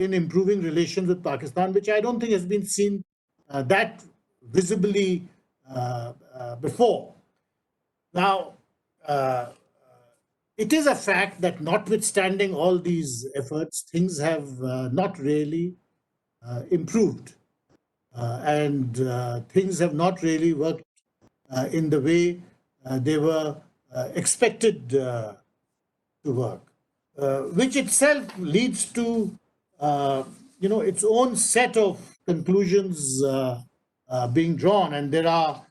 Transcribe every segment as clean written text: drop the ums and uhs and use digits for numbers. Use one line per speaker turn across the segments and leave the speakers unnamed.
in improving relations with Pakistan, which I don't think has been seen that visibly before. Now, it is a fact that notwithstanding all these efforts, things have not really improved. And things have not really worked in the way they were expected to work, which itself leads to its own set of conclusions being drawn, and there are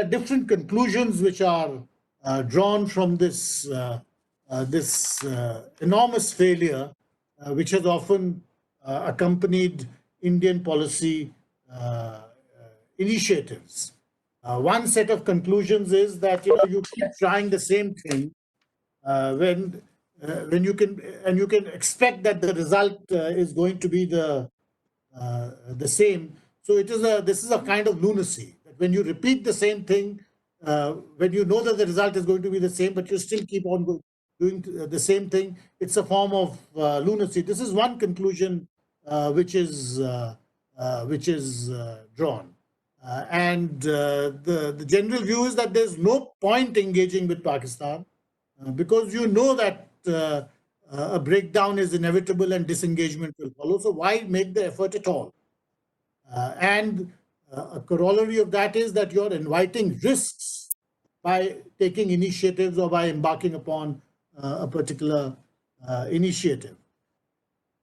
different conclusions which are drawn from this enormous failure, which has often accompanied Indian policy initiatives. One set of conclusions is that you keep trying the same thing when you can expect that the result is going to be the same. So this is a kind of lunacy, that when you repeat the same thing, when you know that the result is going to be the same, but you still keep on doing the same thing, it's a form of lunacy. This is one conclusion which is drawn. The general view is that there's no point engaging with Pakistan because you know that a breakdown is inevitable and disengagement will follow. So why make the effort at all? A corollary of that is that you're inviting risks by taking initiatives or by embarking upon a particular initiative.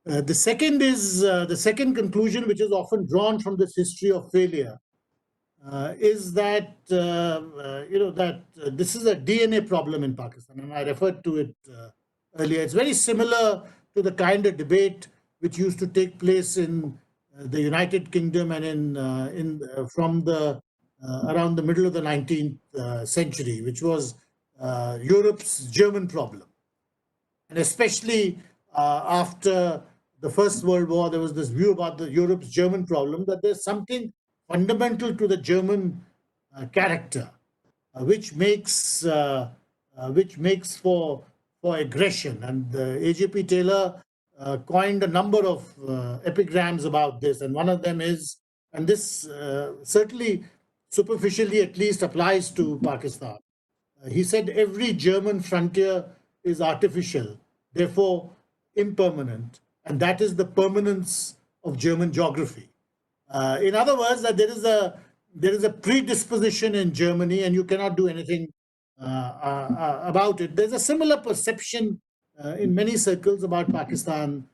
The second conclusion, which is often drawn from this history of failure, is that this is a DNA problem in Pakistan, and I referred to it earlier. It's very similar to the kind of debate which used to take place in the United Kingdom and from around the middle of the 19th century, which was Europe's German problem, and especially after the First World War, there was this view about the Europe's German problem, that there's something fundamental to the German character, which makes for aggression. And A.J.P. Taylor coined a number of epigrams about this, and one of them is, and this certainly superficially at least applies to Pakistan. He said every German frontier is artificial, therefore impermanent, and that is the permanence of German geography. In other words, that there is a predisposition in Germany, and you cannot do anything about it. There's a similar perception in many circles about Pakistan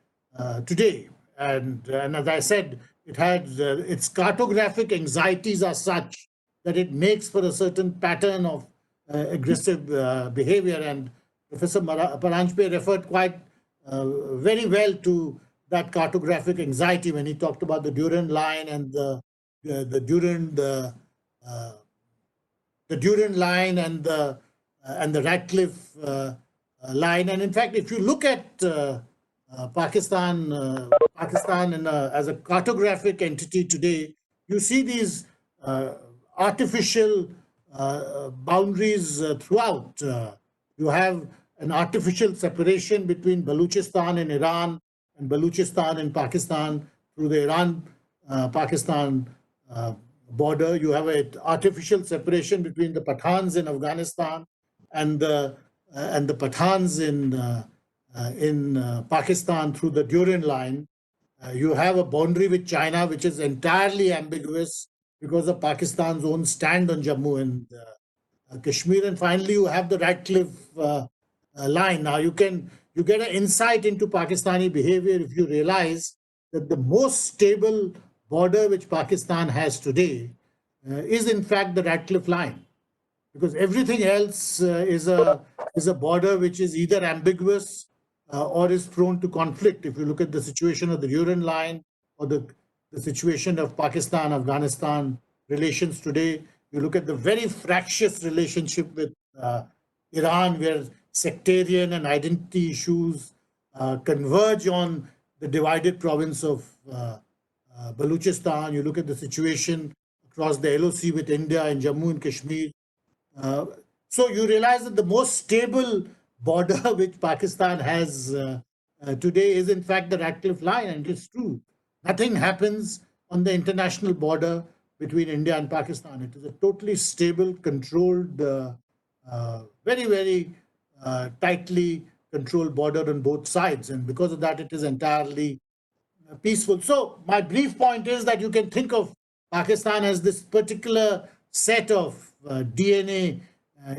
today, and as I said, it had its cartographic anxieties are such that it makes for a certain pattern of aggressive behavior. And Professor Paranjpe referred quite very well to that cartographic anxiety when he talked about the Durand line and the Durand line and the Radcliffe line. And in fact, if you look at Pakistan as a cartographic entity today, you see these artificial boundaries throughout. You have an artificial separation between Balochistan in Iran and Balochistan in Pakistan through the Iran-Pakistan border. You have an artificial separation between the Pathans in Afghanistan and the Pathans in Pakistan through the Durand line. You have a boundary with China which is entirely ambiguous because of Pakistan's own stand on Jammu and Kashmir. And finally, you have the Radcliffe line. Now, you get an insight into Pakistani behavior if you realize that the most stable border which Pakistan has today is in fact the Radcliffe line, because everything else is a border which is either ambiguous or is prone to conflict. If you look at the situation of the Durand line or the situation of Pakistan-Afghanistan relations today, you look at the very fractious relationship with Iran, where sectarian and identity issues converge on the divided province of Balochistan. You look at the situation across the LOC with India and Jammu and Kashmir. So you realize that the most stable border which Pakistan has today is in fact the Radcliffe Line, and it's true. Nothing happens on the international border between India and Pakistan. It is a totally stable, controlled, very, very tightly controlled border on both sides. And because of that, it is entirely peaceful. So my brief point is that you can think of Pakistan as this particular set of DNA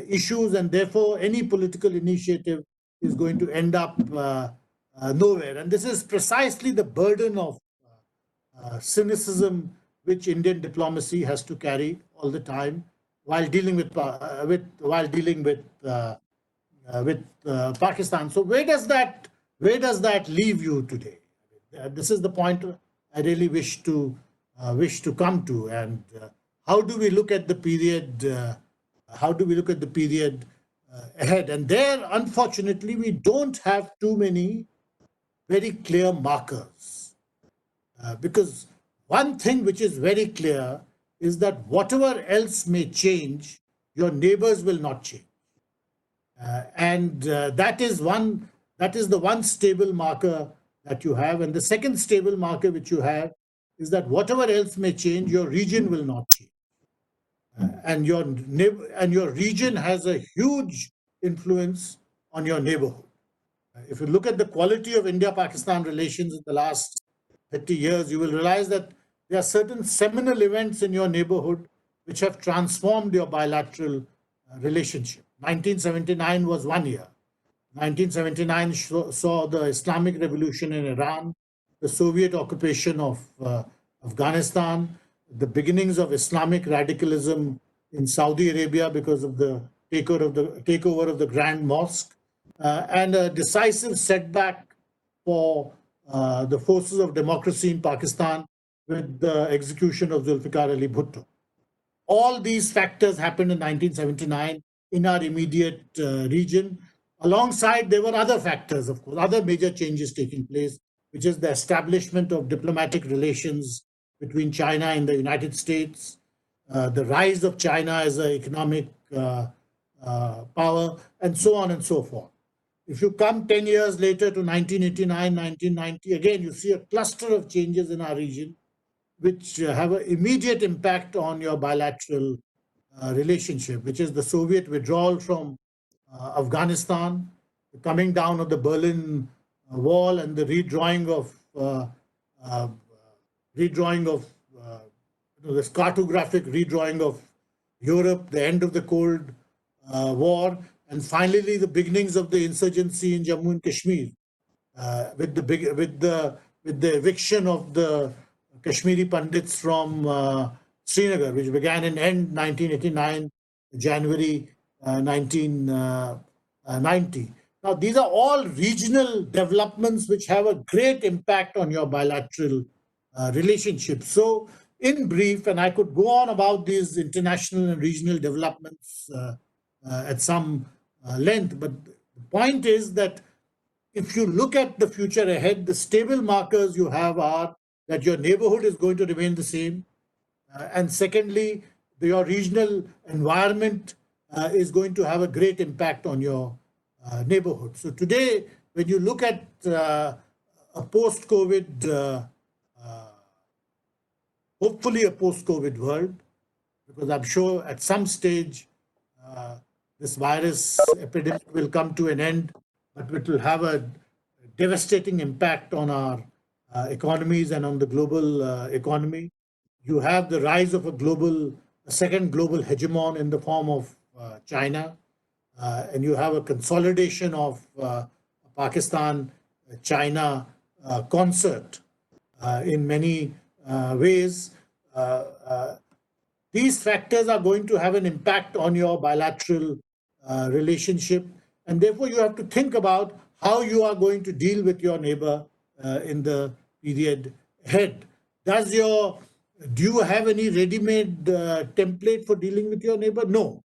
issues, and therefore any political initiative is going to end up nowhere. And this is precisely the burden of cynicism which Indian diplomacy has to carry all the time while dealing with Pakistan. So where does that leave you today? This is the point I really wish to come to. And how do we look at the period? How do we look at the period ahead? And there, unfortunately, we don't have too many very clear markers, because one thing which is very clear is that whatever else may change, your neighbors will not change. And that is the one stable marker that you have. And the second stable marker which you have is that whatever else may change, your region will not change. And your region has a huge influence on your neighborhood. If you look at the quality of India-Pakistan relations in the last 30 years, you will realize that there are certain seminal events in your neighborhood which have transformed your bilateral relationship. 1979 was one year. 1979 saw the Islamic Revolution in Iran, the Soviet occupation of Afghanistan, the beginnings of Islamic radicalism in Saudi Arabia because of the takeover of the Grand Mosque, and a decisive setback for the forces of democracy in Pakistan with the execution of Zulfikar Ali Bhutto. All these factors happened in 1979 in our immediate region. Alongside, there were other factors, of course, other major changes taking place, which is the establishment of diplomatic relations between China and the United States, the rise of China as an economic power, and so on and so forth. If you come 10 years later to 1989, 1990, again, you see a cluster of changes in our region, which have an immediate impact on your bilateral relationship, which is the Soviet withdrawal from Afghanistan, the coming down of the Berlin Wall, and the redrawing of this cartographic redrawing of Europe, the end of the Cold War, and finally the beginnings of the insurgency in Jammu and Kashmir, with the eviction of the Kashmiri Pandits from Srinagar, which began in end 1989, January 1990. Now, these are all regional developments which have a great impact on your bilateral relationship. So, in brief, and I could go on about these international and regional developments at some length, but the point is that if you look at the future ahead, the stable markers you have are that your neighborhood is going to remain the same. And secondly, your regional environment is going to have a great impact on your neighborhood. So today, when you look at a post-COVID, hopefully a post-COVID world, because I'm sure at some stage this virus epidemic will come to an end, but it will have a devastating impact on our economies and on the global economy. You have the rise of a second global hegemon in the form of China, and you have a consolidation of Pakistan-China concert in many ways. These factors are going to have an impact on your bilateral relationship, and therefore you have to think about how you are going to deal with your neighbor in the period ahead. Do you have any ready-made template for dealing with your neighbor? No,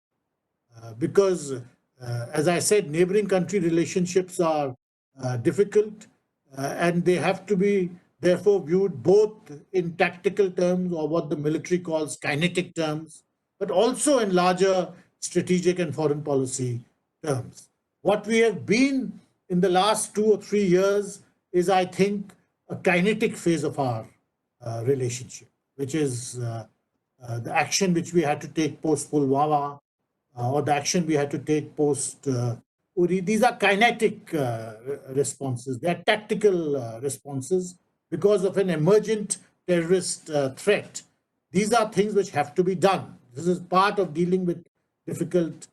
because as I said, neighboring country relationships are difficult, and they have to be therefore viewed both in tactical terms, or what the military calls kinetic terms, but also in larger strategic and foreign policy terms. What we have been in the last 2 or 3 years is, I think, a kinetic phase of our relationship, which is the action which we had to take post Pulwama, or the action we had to take post Uri. These are kinetic responses. They are tactical responses because of an emergent terrorist threat. These are things which have to be done. This is part of dealing with difficult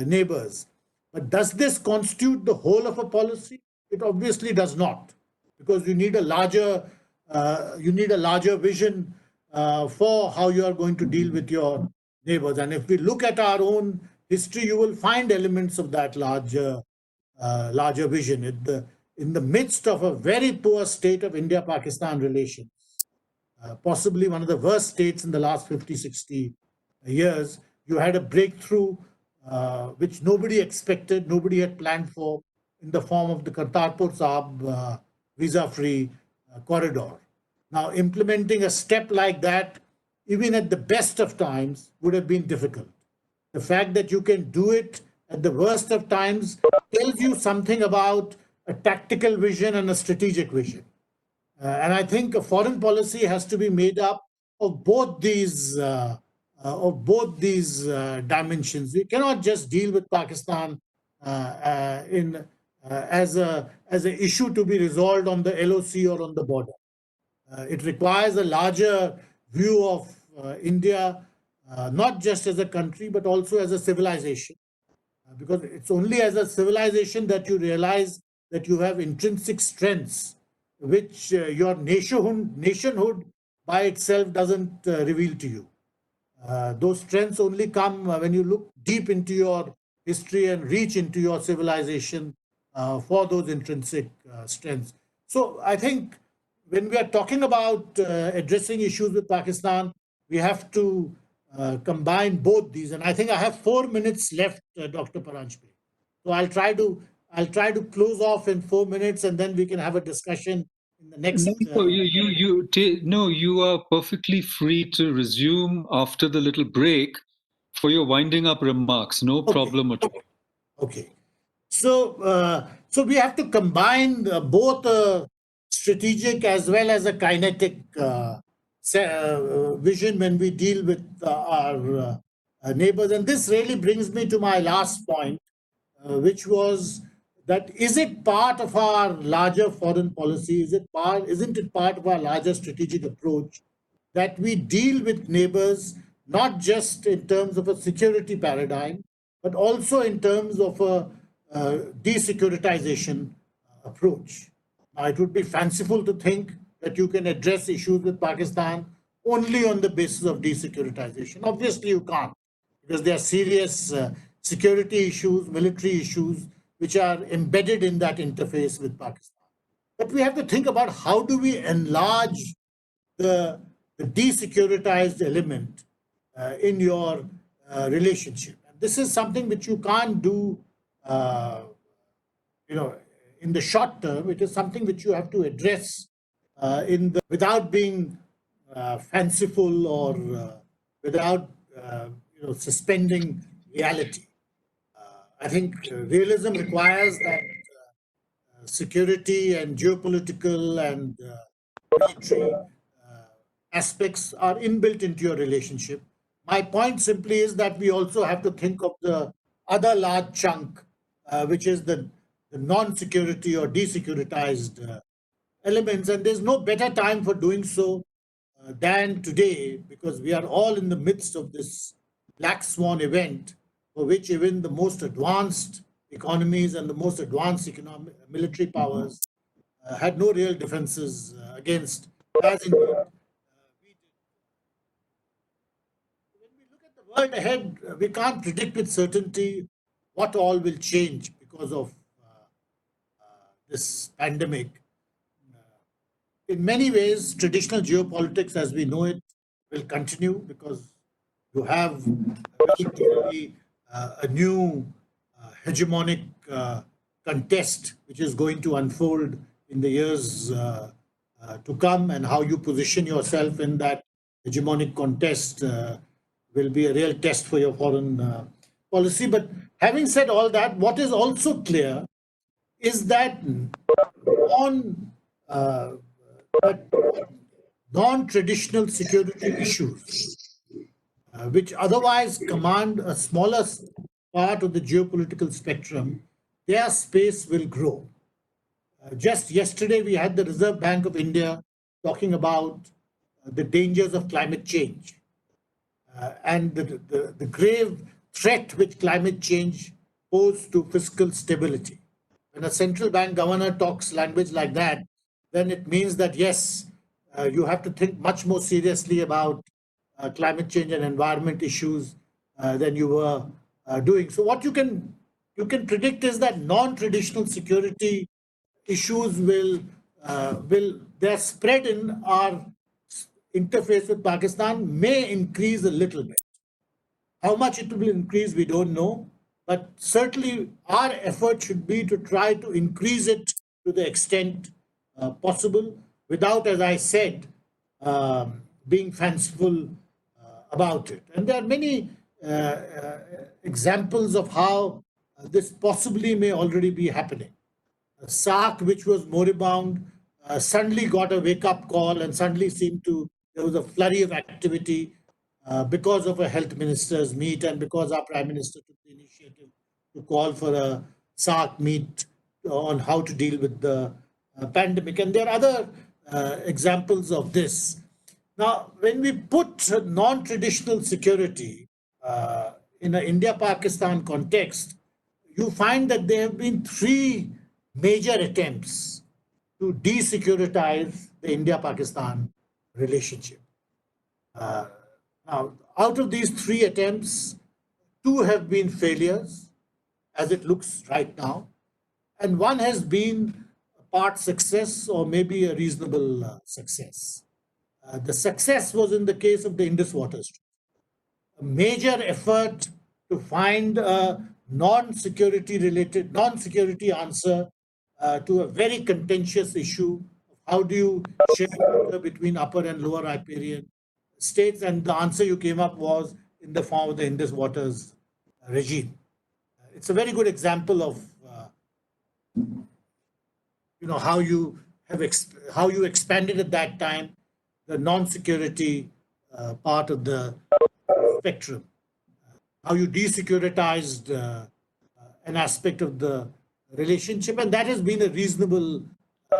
neighbors. But does this constitute the whole of a policy? It obviously does not, because you need a larger vision for how you are going to deal with your neighbors. And if we look at our own history, you will find elements of that larger vision. In the midst of a very poor state of India-Pakistan relations, possibly one of the worst states in the last 50, 60 years, you had a breakthrough which nobody expected, nobody had planned for, in the form of the Kartarpur Sahib visa-free corridor. Now, implementing a step like that, even at the best of times, would have been difficult. The fact that you can do it at the worst of times tells you something about a tactical vision and a strategic vision. And I think a foreign policy has to be made up of both these dimensions. We cannot just deal with Pakistan as an issue to be resolved on the LOC or on the border. It requires a larger view of India, not just as a country, but also as a civilization. Because it's only as a civilization that you realize that you have intrinsic strengths which your nationhood by itself doesn't reveal to you. Those strengths only come when you look deep into your history and reach into your civilization for those intrinsic strengths. So I think when we are talking about addressing issues with Pakistan, we have to combine both these. And I think I have 4 minutes left, Dr. Paranjpe. So I'll try to close off in 4 minutes, and then we can have a discussion in the next.
No, you are perfectly free to resume after the little break for your winding up remarks. No problem at all.
Okay. So we have to combine both a strategic as well as a kinetic vision when we deal with our neighbors. And this really brings me to my last point, which was that is it part of our larger foreign policy? Isn't it part of our larger strategic approach that we deal with neighbors not just in terms of a security paradigm, but also in terms of a desecuritization approach? Now, it would be fanciful to think that you can address issues with Pakistan only on the basis of desecuritization. Obviously, you can't, because there are serious security issues, military issues, which are embedded in that interface with Pakistan. But we have to think about how do we enlarge the desecuritized element in your relationship. And this is something which you can't do, in the short term. It is something which you have to address without being fanciful or without suspending reality. I think realism requires that security and geopolitical and military aspects are inbuilt into your relationship. My point simply is that we also have to think of the other large chunk, which is the non-security or desecuritized elements. And there's no better time for doing so than today, because we are all in the midst of this black swan event, for which even the most advanced economies and the most advanced military powers had no real defenses against, as indeed we did. When we look at the world ahead, we can't predict with certainty what all will change because of this pandemic. In many ways, traditional geopolitics as we know it will continue, because you have very clearly a new hegemonic contest which is going to unfold in the years to come, and how you position yourself in that hegemonic contest will be a real test for your foreign policy. But having said all that, what is also clear is that uh, that non-traditional security issues, which otherwise command a smaller part of the geopolitical spectrum, their space will grow. Just yesterday, we had the Reserve Bank of India talking about the dangers of climate change and the grave threat which climate change poses to fiscal stability. When a central bank governor talks language like that, then it means that yes, you have to think much more seriously about climate change and environment issues than you were doing. So what you can predict is that non-traditional security issues will their spread in our interface with Pakistan may increase a little bit. How much it will increase, we don't know. But certainly, our effort should be to try to increase it to the extent possible without, as I said, being fanciful about it. And there are many examples of how this possibly may already be happening. SARC, which was moribund, suddenly got a wake-up call and suddenly there was a flurry of activity because of a health minister's meet and because our Prime Minister took the initiative to call for a SARC meet on how to deal with the pandemic. And there are other examples of this. Now, when we put non-traditional security in an India-Pakistan context, you find that there have been three major attempts to desecuritize the India-Pakistan relationship. Now, out of these three attempts, two have been failures, as it looks right now, and one has been a part success or maybe a reasonable success. The success was in the case of the Indus Waters Treaty, a major effort to find a non-security answer to a very contentious issue of how do you share water between upper and lower riparian states, and the answer you came up was in the form of the Indus Waters regime. It's a very good example of how you expanded at that time the non-security part of the spectrum, how you desecuritized an aspect of the relationship, and that has been a reasonable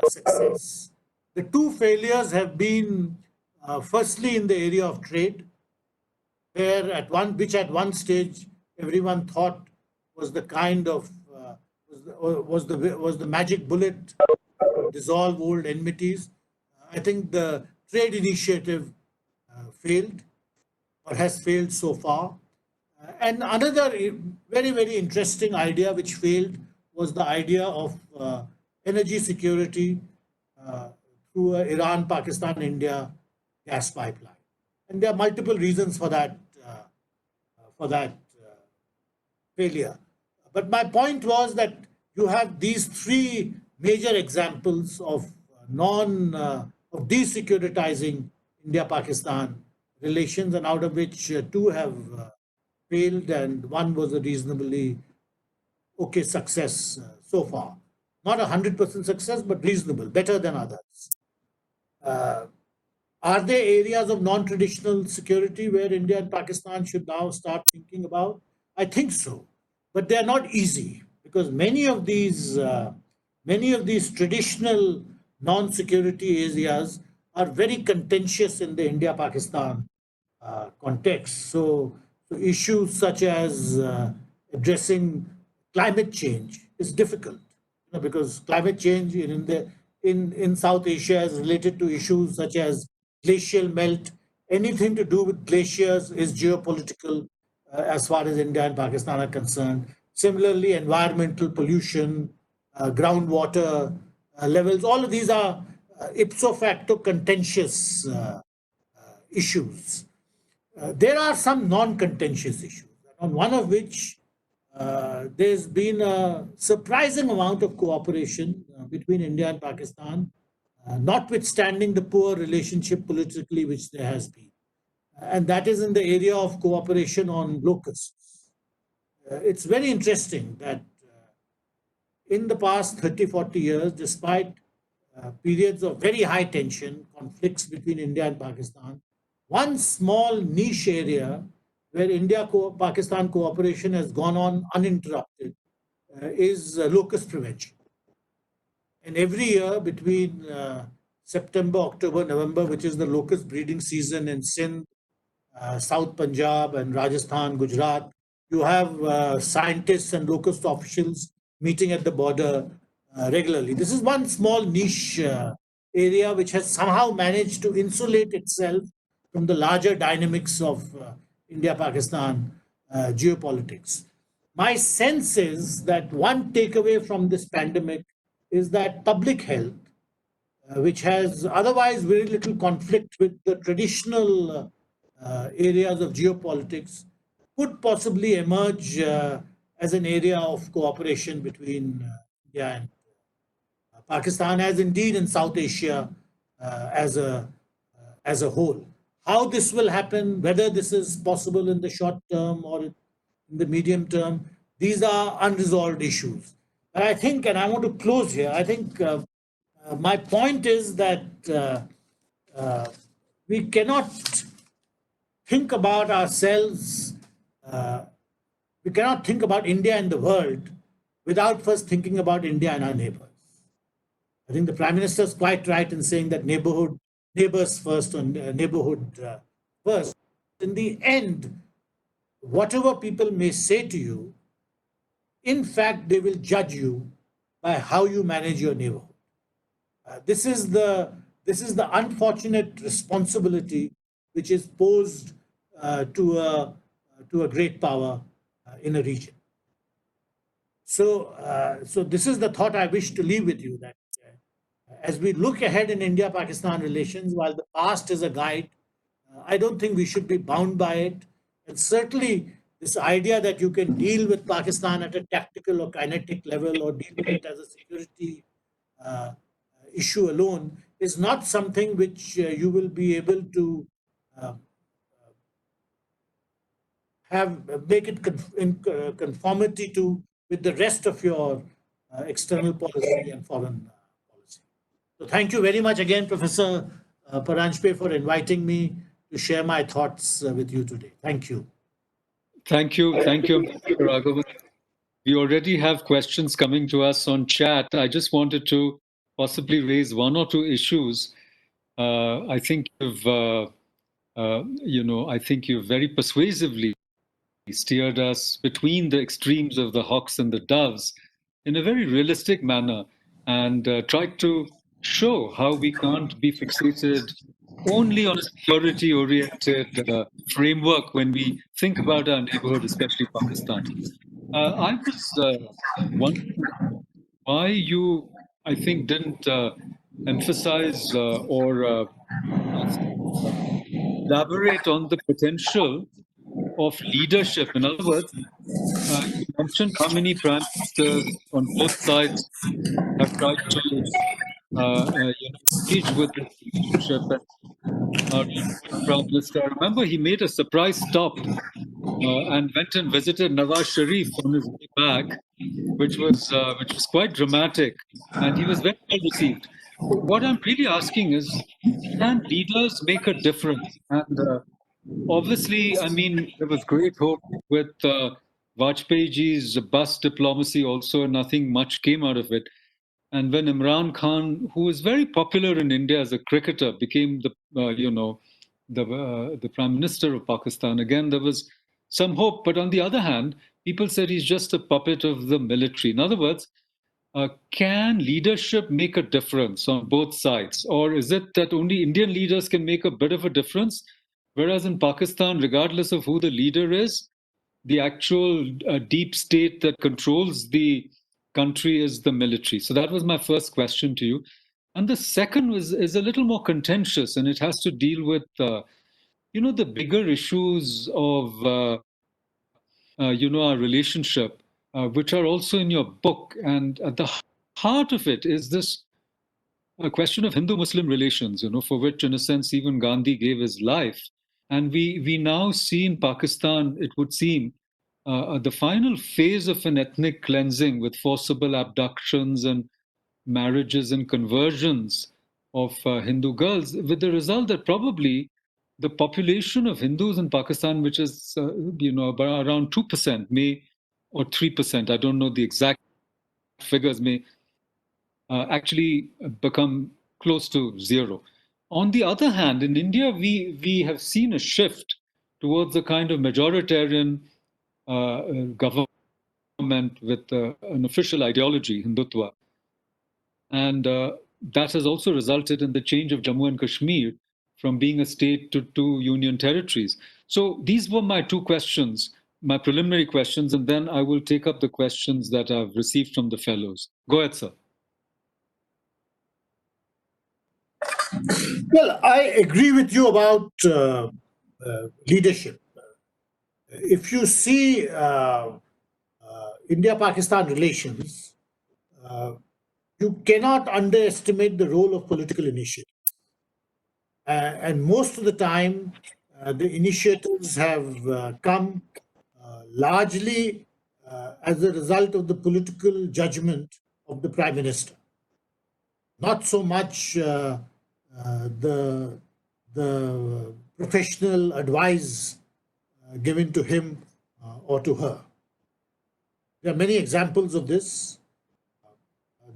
success. The two failures have been firstly in the area of trade, where at one stage everyone thought was the kind of was the magic bullet to dissolve old enmities. I think the trade initiative failed or has failed so far. And another very, very interesting idea which failed was the idea of energy security through a Iran, Pakistan, India gas pipeline. And there are multiple reasons for that failure. But my point was that you have these three major examples of of desecuritizing India-Pakistan relations, and out of which two have failed, and one was a reasonably okay success so far. Not 100% success, but reasonable, better than others. Are there areas of non-traditional security where India and Pakistan should now start thinking about? I think so, but they are not easy because many of these traditional non-security areas are very contentious in the India-Pakistan context. So issues such as addressing climate change is difficult, because climate change in South Asia is related to issues such as glacial melt. Anything to do with glaciers is geopolitical as far as India and Pakistan are concerned. Similarly, environmental pollution, groundwater levels, all of these are ipso facto contentious issues. There are some non-contentious issues, on one of which there's been a surprising amount of cooperation between India and Pakistan, notwithstanding the poor relationship politically which there has been. And that is in the area of cooperation on locusts. It's very interesting that in the past 30, 40 years, despite periods of very high tension, conflicts between India and Pakistan. One small niche area where India-Pakistan cooperation has gone on uninterrupted is locust prevention. And every year between September, October, November, which is the locust breeding season in Sindh, South Punjab and Rajasthan, Gujarat, you have scientists and locust officials meeting at the border regularly. This is one small niche area which has somehow managed to insulate itself from the larger dynamics of India-Pakistan geopolitics. My sense is that one takeaway from this pandemic is that public health, which has otherwise very little conflict with the traditional areas of geopolitics, could possibly emerge as an area of cooperation between India and Pakistan, as indeed in South Asia as a whole. How this will happen, whether this is possible in the short term or in the medium term, these are unresolved issues. But I think, and I want to close here, I think my point is that we cannot think about ourselves, we cannot think about India and the world without first thinking about India and our neighbors. I think the Prime Minister is quite right in saying that neighbors first, or neighborhood first. In the end, whatever people may say to you, in fact, they will judge you by how you manage your neighborhood. This is the unfortunate responsibility which is posed to a great power in a region. So this is the thought I wish to leave with you, that as we look ahead in India-Pakistan relations, while the past is a guide, I don't think we should be bound by it. And certainly this idea that you can deal with Pakistan at a tactical or kinetic level, or deal with it as a security issue alone, is not something which you will be able to make it in conformity to with the rest of your external policy and foreign policy. So thank you very much again, Professor Paranjpe, for inviting me to share my thoughts with you today. Thank you.
Thank you, Mr. Raghavan. We already have questions coming to us on chat. I just wanted to possibly raise one or two issues. I think I think you've very persuasively steered us between the extremes of the hawks and the doves in a very realistic manner, and tried to show how we can't be fixated only on a security-oriented framework when we think about our neighborhood, especially Pakistan. I was wondering why you, I think, didn't emphasize or elaborate on the potential of leadership. In other words, you mentioned how many prime ministers on both sides have tried to engage with this leadership. And Prime Minister, I remember he made a surprise stop and went and visited Nawaz Sharif on his way back, which was quite dramatic, and he was very well received. What I'm really asking is, can leaders make a difference? And obviously, I mean, there was great hope with Vajpayeeji's bus diplomacy also, and nothing much came out of it. And when Imran Khan, who was very popular in India as a cricketer, became the prime minister of Pakistan, again there was some hope. But on the other hand, people said he's just a puppet of the military. In other words, can leadership make a difference on both sides, or is it that only Indian leaders can make a bit of a difference, whereas in Pakistan, regardless of who the leader is, the actual deep state that controls the country is the military? So that was my first question to you. And the second is a little more contentious, and it has to deal with the bigger issues of our relationship, which are also in your book. And at the heart of it is this question of Hindu-Muslim relations, for which, in a sense, even Gandhi gave his life. And we now see in Pakistan, it would seem, the final phase of an ethnic cleansing with forcible abductions and marriages and conversions of Hindu girls, with the result that probably the population of Hindus in Pakistan, which is about around 2%, may or 3%, I don't know the exact figures, may actually become close to zero. On the other hand, in India, we have seen a shift towards a kind of majoritarian government with an official ideology, Hindutva. And that has also resulted in the change of Jammu and Kashmir from being a state to two union territories. So these were my two questions, my preliminary questions, and then I will take up the questions that I've received from the fellows. Go ahead, sir.
Well, I agree with you about leadership. If you see India-Pakistan relations, you cannot underestimate the role of political initiative. And most of the time, the initiatives have come largely as a result of the political judgment of the Prime Minister. Not so much the professional advice given to him or to her. There are many examples of this.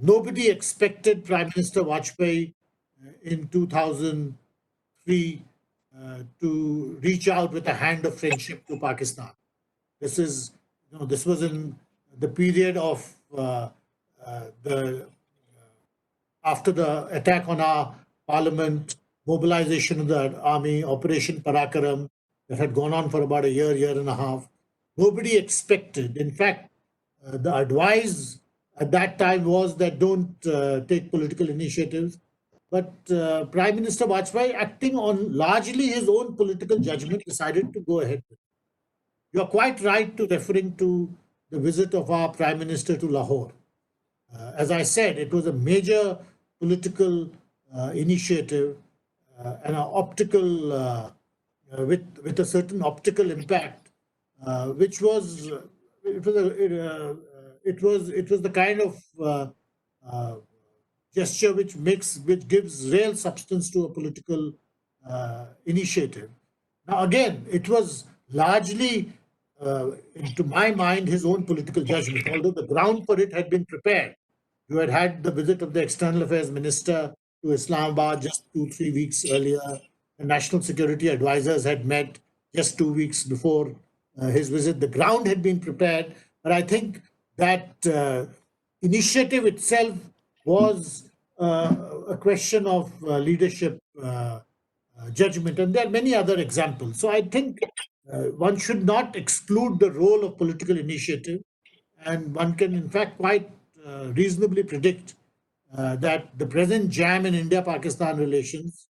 Nobody expected Prime Minister Vajpayee in 2003 to reach out with a hand of friendship to Pakistan. This was in the period of after the attack on our parliament, mobilization of the army, Operation Parakaram, that had gone on for about a year and a half. Nobody expected. In fact, the advice at that time was that don't take political initiatives. But Prime Minister Vajpayee, acting on largely his own political judgment, decided to go ahead with it. You are quite right to referring to the visit of our Prime Minister to Lahore. As I said, it was a major political initiative and an optical, with a certain optical impact, which was it was the kind of gesture which gives real substance to a political initiative. Now, again, it was largely, to my mind, his own political judgment, although the ground for it had been prepared. You had had the visit of the External Affairs Minister to Islamabad just 2-3 weeks earlier. The National Security Advisors had met just 2 weeks before his visit. The ground had been prepared, but I think that initiative itself was a question of leadership judgment, and there are many other examples. So I think one should not exclude the role of political initiative, and one can, in fact, quite reasonably predict that the present jam in India-Pakistan relations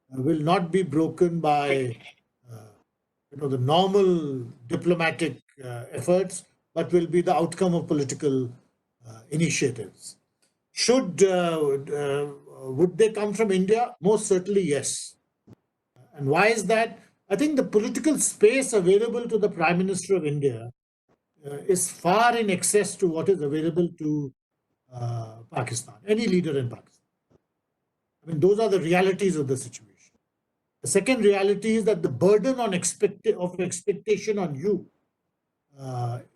will not be broken by the normal diplomatic efforts, but will be the outcome of political initiatives. Would they come from India? Most certainly, yes. And why is that? I think the political space available to the Prime Minister of India is far in excess to what is available to Pakistan, any leader in Pakistan. I mean, those are the realities of the situation. The second reality is that the burden of expectation on you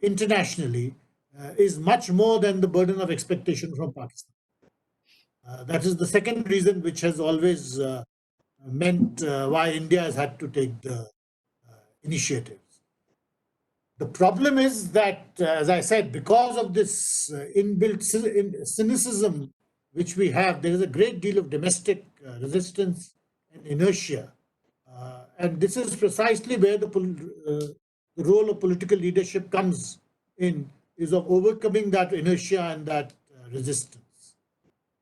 internationally is much more than the burden of expectation from Pakistan. That is the second reason which has always meant why India has had to take the initiatives. The problem is that, as I said, because of this inbuilt cynicism which we have, there is a great deal of domestic resistance and inertia. And this is precisely where the role of political leadership comes in, is of overcoming that inertia and that resistance.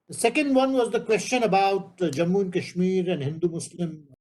The second one was the question about Jammu and Kashmir and Hindu-Muslim